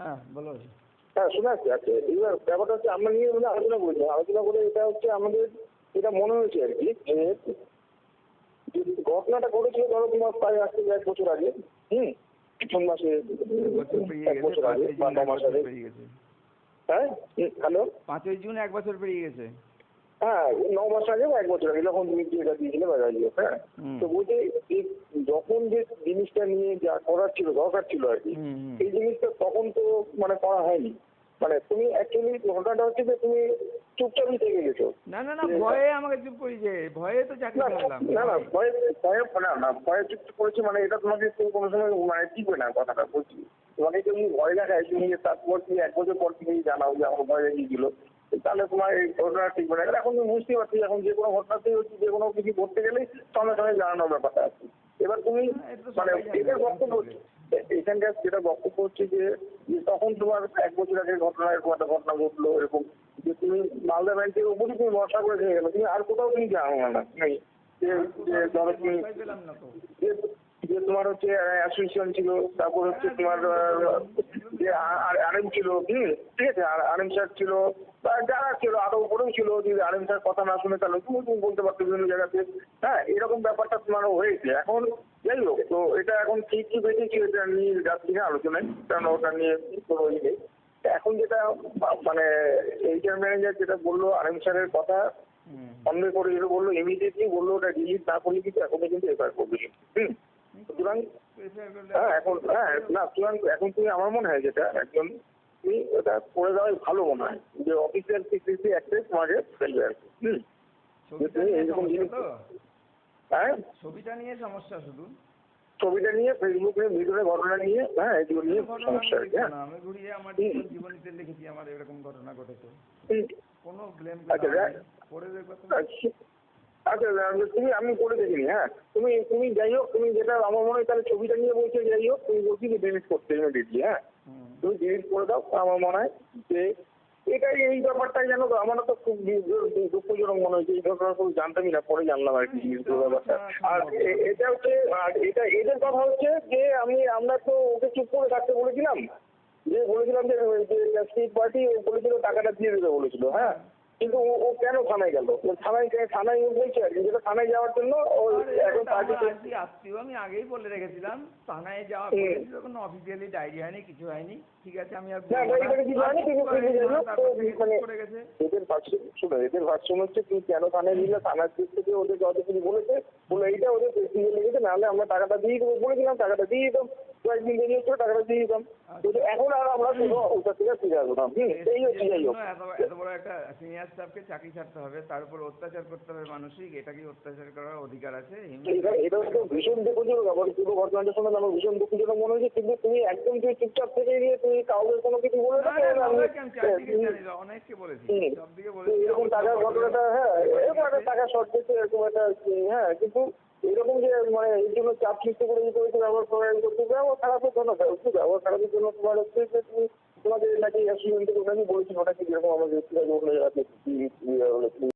হ্যাঁ বলো। হ্যাঁ শোনা যাচ্ছে। আচ্ছা এবার ব্যাপারটা হচ্ছে আমরা নিয়ে আলোচনা করেছি, আলোচনা করে এটা হচ্ছে আমাদের এটা মনে হয়েছে আর কি যে ঘটনাটা ঘটেছিল ধরো তোমার প্রায় আজ থেকে 1 বছর আগে। জুন মাসে 1 বছর আগে বা 9 মাস আগে। হ্যাঁ হ্যালো 5ই জুন 1 বছর পেরিয়ে গেছে। হ্যাঁ 9 মাস আগে বা 1 বছর আগে যখন তুমি এটা দিয়েছিলে বা যাই হোক। হ্যাঁ তো বলতে যখন যে জিনিসটা নিয়ে যা করার ছিল দরকার ছিল আর কি, এই জিনিসটা তখন তো মানে করা হয়নি। মানে তুমি অ্যাকচুয়ালি ঘটনাটা হচ্ছে যে তুমি চুপচাপই থেকে গেছো। না না না ভয়ে আমাকে চুপ করিয়েছে, ভয়ে তো চাকরি করলাম। না না ভয়ে ভয়ে চুপ করেছি মানে এটা তোমাকে কোনো সময় মানে টিকবে না কথাটা বলছি। তোমাকে তুমি ভয় দেখায় তুমি তারপর তুমি 1 বছর পর তুমি জানাও যে আমার ভয় দেখিয়েছিল, তাহলে তোমার এই ঘটনা ঠিক না। এখন তুমি বুঝতেই পারছি এখন যে কোনো ঘটনাতেই হচ্ছে যে কোনো কিছু করতে গেলেই সঙ্গে সঙ্গে জানানোর ব্যাপারটা আছে। এবার তুমি মানে এটার বক্তব্য এখানকার যেটা বক্তব্য হচ্ছে যে তখন তোমার 1 বছর আগের ঘটনা এরকম একটা ঘটনা ঘটলো এরকম যে তুমি মালদা ব্যাংকের উপরই তুমি ভরসা করে থেকে গেলো, তুমি আর কোথাও তুমি জানো না নেই যে ধরো তুমি যে তোমার হচ্ছে অ্যাসোসিয়েশন ছিল, তারপর হচ্ছে তোমার যে আরএম ছিল, ঠিক আছে আরএম স্যার ছিল বা যারা ছিল আরো উপরেও ছিল, যদি আরএম স্যার কথা না শুনে তাহলে তুমি বলতে পারতো বিভিন্ন জায়গাতে। হ্যাঁ এরকম ব্যাপারটা তোমারও হয়েছে। এখন যাই হোক তো এটা এখন ঠিক কি বেঁচেছি এটা নিয়ে যাচ্ছি না আলোচনায়, কারণ ওটা নিয়ে কোনো ই নেই। এখন যেটা মানে এইচআর ম্যানেজার যেটা বললো আরএম স্যারের কথা সন্দেহ করে যেটা বললো ইমিডিয়েটলি বললো ওটা ডিলিট না করলে কিন্তু এখনই কিন্তু এফআইআর করবে। সুতরাং হ্যাঁ এখন না সুতরাং এখন তুমি আমার মনে হয় যেটা একজন তুমি ওটা করে দেওয়াই ভালো মনে হয় যে অফিসিয়াল সিক্রেসি অ্যাক্টে তোমাকে ফেলবে আর কি। এইরকম জিনিস হ্যাঁ ছবিটা নিয়ে সমস্যা শুধু ছবিটা নিয়ে ফেসবুকে ভিডিওর ঘটনা নিয়ে হ্যাঁ এগুলো নিয়ে সমস্যা আর কি। আমি ঘুরিয়ে আমার জীবনীতে লিখেছি আমার এরকম ঘটনা ঘটেছে, কোনো ব্লেম করে আচ্ছা তুমি আমি করে দেখিনি। হ্যাঁ তুমি যাই হোক তুমি যেটা আমার মনে হয় তাহলে ছবিটা নিয়ে বলছো যাই হোক তুমি বলছি যে ডিলিট করতে ইমিডিয়েটলি। হ্যাঁ তুমি ডিলিট করে দাও। আমার মনে হয় যে এটাই এই ব্যাপারটাই জানো তো আমারও তো খুব দুঃখজনক মনে হয়েছে, এই ঘটনা খুব জানতামই না, পরে জানলাম আর কি জিনিসগুলো ব্যাপারটা। আর এটা হচ্ছে আর এটা এদের কথা হচ্ছে যে আমরা তো ওকে চুপ করে থাকতে বলেছিলাম, যে বলেছিলাম যে স্টেট পার্টি বলেছিল টাকাটা দিয়ে দিতে বলেছিল। হ্যাঁ কিন্তু ও কেন থানায় গেল? থানায় বলছে আর কি যেটা থানায় যাওয়ার জন্য ও এখন পার্টিতে আত্মীয় আমি আগেই বলে রেখেছিলাম থানায় যাওয়া কোনো অফিসিয়ালি ডায়েরি হয়নি কিছু হয়নি, ঠিক আছে আমি আর এদের ভার্সন হচ্ছে তুই কেন থানায় নিলে থানার দিক থেকে ওদের যত কিছু বলেছে বলে এইটা ওদের লেগেছে, নাহলে আমরা টাকাটা দিয়ে দেবো বলেছিলাম, টাকাটা দিয়ে দিতাম কয়েকদিন দেরি হচ্ছিল টাকাটা দিয়ে দিতাম। কিন্তু এখন আর আমরা ওটা থেকে ফিরে আসবো না। এই হচ্ছে যাই হোক এত বড় একটা সিনিয়র স্টাফকে চাকরি ছাড়তে হবে, তার উপর অত্যাচার করতে হবে মানসিক, এটা কি অত্যাচার করার অধিকার আছে? এটা হচ্ছে ভীষণ দুঃখজনক। আবার পুরো ঘটনাটা শুনে আমার ভীষণ দুঃখজনক মনে হয়েছে, কিন্তু তুমি একদম তুই চুপচাপ থেকে গিয়ে তুমি কাউকে কোনো কিছু বলে অনেককে বলেছি এরকম টাকার ঘটনাটা। হ্যাঁ এরকম একটা টাকা শর্ট দিচ্ছে এরকম একটা। হ্যাঁ কিন্তু এরকম যে মানে এই জন্য চাপ সৃষ্টি করে ব্যবহার করতে ব্যবহার খারাপের জন্য ব্যবহার খারাপের জন্য তোমার হচ্ছে যে তুমি তোমাদের নাকি অ্যাসিডেন্টের ওখানে বলেছি ওটা কি যেরকম আমাদের